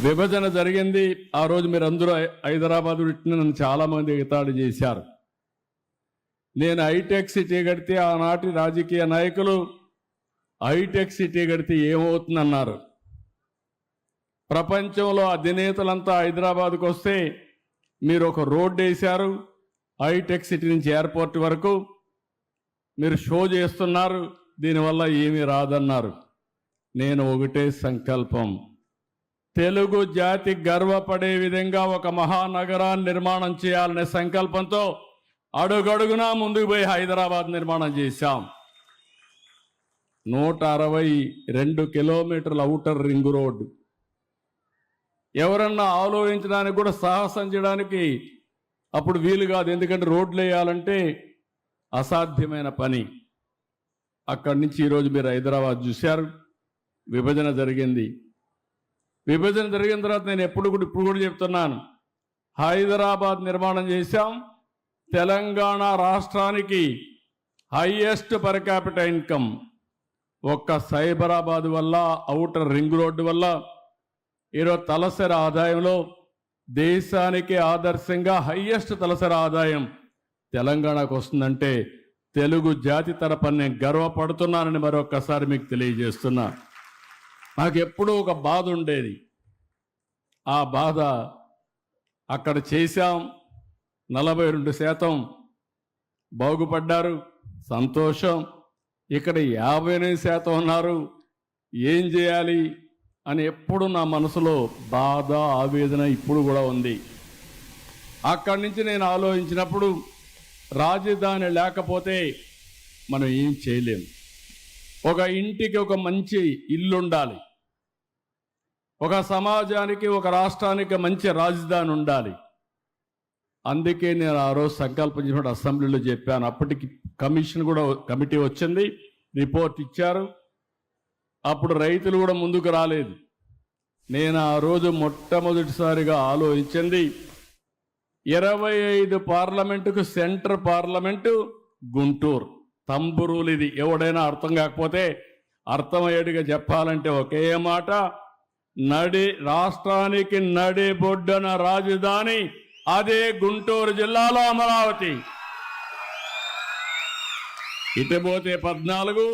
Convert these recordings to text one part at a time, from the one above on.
విభజన జరిగింది. ఆ రోజు మీరందరూ హైదరాబాద్ నన్ను చాలామంది ఎగతాళి చేశారు. నేను హైటెక్ సిటీ కడితే ఆనాటి రాజకీయ నాయకులు హైటెక్ సిటీ కడితే ఏమవుతుందన్నారు. ప్రపంచంలో అధినేతలంతా హైదరాబాద్కు వస్తే మీరు ఒక రోడ్డు వేశారు, హైటెక్ సిటీ నుంచి ఎయిర్పోర్ట్ వరకు మీరు షో చేస్తున్నారు, దీనివల్ల ఏమీ రాదన్నారు. నేను ఒకటే సంకల్పం, తెలుగు జాతి గర్వపడే విధంగా ఒక మహానగరాన్ని నిర్మాణం చేయాలనే సంకల్పంతో అడుగడుగునా ముందుకు పోయి హైదరాబాద్ నిర్మాణం చేశాం. 162 కిలోమీటర్ల ఔటర్ రింగ్ రోడ్డు. ఎవరన్నా ఆలోచించడానికి కూడా సాహసం చేయడానికి అప్పుడు వీలు కాదు, ఎందుకంటే రోడ్లు వేయాలంటే అసాధ్యమైన పని. అక్కడి నుంచి ఈరోజు మీరు హైదరాబాద్ చూశారు. విభజన జరిగింది. విభజన జరిగిన తర్వాత నేను ఇప్పుడు కూడా చెప్తున్నాను, హైదరాబాద్ నిర్మాణం చేశాం. తెలంగాణ రాష్ట్రానికి హైయెస్ట్ పర్ క్యాపిటల్ ఇన్కమ్ ఒక్క సైబరాబాద్ వల్ల, ఔటర్ రింగ్ రోడ్డు వల్ల ఈరోజు తలసరి ఆదాయంలో దేశానికి ఆదర్శంగా హైయెస్ట్ తలసరి ఆదాయం తెలంగాణకు వస్తుందంటే తెలుగు జాతి తరపున నేను గర్వపడుతున్నానని మరొక్కసారి మీకు తెలియజేస్తున్నా. నాకు ఎప్పుడూ ఒక బాధ ఉండేది. ఆ బాధ అక్కడ చేశాం. 42% బాగుపడ్డారు, సంతోషం. ఇక్కడ 58% ఉన్నారు, ఏం చేయాలి అని ఎప్పుడు నా మనసులో బాధ, ఆవేదన ఇప్పుడు కూడా ఉంది. అక్కడి నుంచి నేను ఆలోచించినప్పుడు రాజధాని లేకపోతే మనం ఏం చేయలేం. ఒక ఇంటికి ఒక మంచి ఇల్లు ఉండాలి, ఒక సమాజానికి, ఒక రాష్ట్రానికి మంచి రాజధాని ఉండాలి. అందుకే నేను ఆ రోజు సంకల్పించినప్పుడు అసెంబ్లీలో చెప్పాను. అప్పటికి కమిటీ వచ్చింది, రిపోర్ట్ ఇచ్చారు. అప్పుడు రైతులు కూడా ముందుకు రాలేదు. నేను ఆ రోజు మొట్టమొదటిసారిగా ఆలోచించింది, 25 పార్లమెంటుకు సెంటర్ పార్లమెంటు గుంటూరు. తంబురూలు ఇది. ఎవడైనా అర్థం కాకపోతే అర్థమయ్యేట్టుగా చెప్పాలంటే ఒకే మాట, రాష్ట్రానికి నడిబొడ్డున రాజధాని అదే గుంటూరు జిల్లాలో అమరావతి. ఇటు పోతే 14,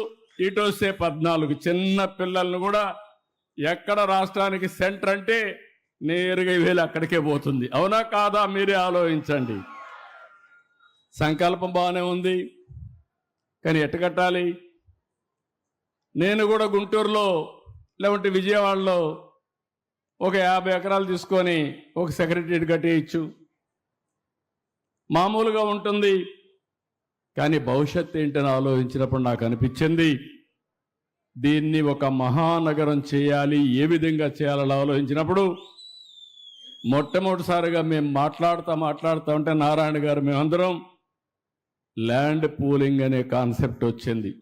ఇటు వస్తే 14. చిన్న పిల్లలను కూడా ఎక్కడ రాష్ట్రానికి సెంటర్ అంటే నేరుగా వేలు అక్కడికే పోతుంది. అవునా కాదా? మీరే ఆలోచించండి. సంకల్పం బాగానే ఉంది, కానీ ఎట్ట కట్టాలి? నేను కూడా గుంటూరులో లేకుంటే విజయవాడలో ఒక 50 ఎకరాలు తీసుకొని ఒక సెక్రటరియట్ కట్టేయచ్చు, మామూలుగా ఉంటుంది. కానీ భవిష్యత్తు ఏంటని ఆలోచించినప్పుడు నాకు అనిపించింది, దీన్ని ఒక మహానగరం చేయాలి. ఏ విధంగా చేయాలని ఆలోచించినప్పుడు మొట్టమొదటిసారిగా మేము మాట్లాడుతూ ఉంటే నారాయణ గారు మేమందరం ల్యాండ్ పూలింగ్ అనే కాన్సెప్ట్ వచ్చింది.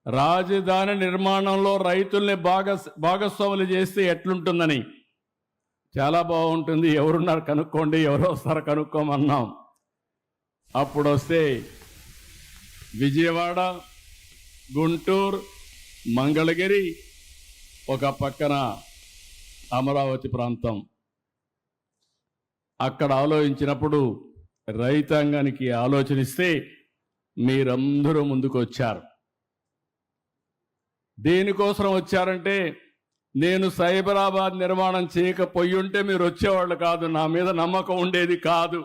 రాజధాని నిర్మాణంలో రైతుల్ని భాగస్వాములు చేస్తే ఎట్లుంటుందని. చాలా బాగుంటుంది, ఎవరున్నారు కనుక్కోండి, ఎవరు వస్తారో కనుక్కోమన్నాం. అప్పుడు వస్తే విజయవాడ, గుంటూరు, మంగళగిరి, ఒక పక్కన అమరావతి ప్రాంతం. అక్కడ ఆలోచించినప్పుడు రైతాంగానికి ఆలోచనిస్తే మీరందరూ ముందుకు వచ్చారు. దేనికోసం వచ్చారంటే, నేను సైబరాబాద్ నిర్మాణం చేయకపోయి ఉంటే మీరు వచ్చేవాళ్ళు కాదు, నా మీద నమ్మకం ఉండేది కాదు.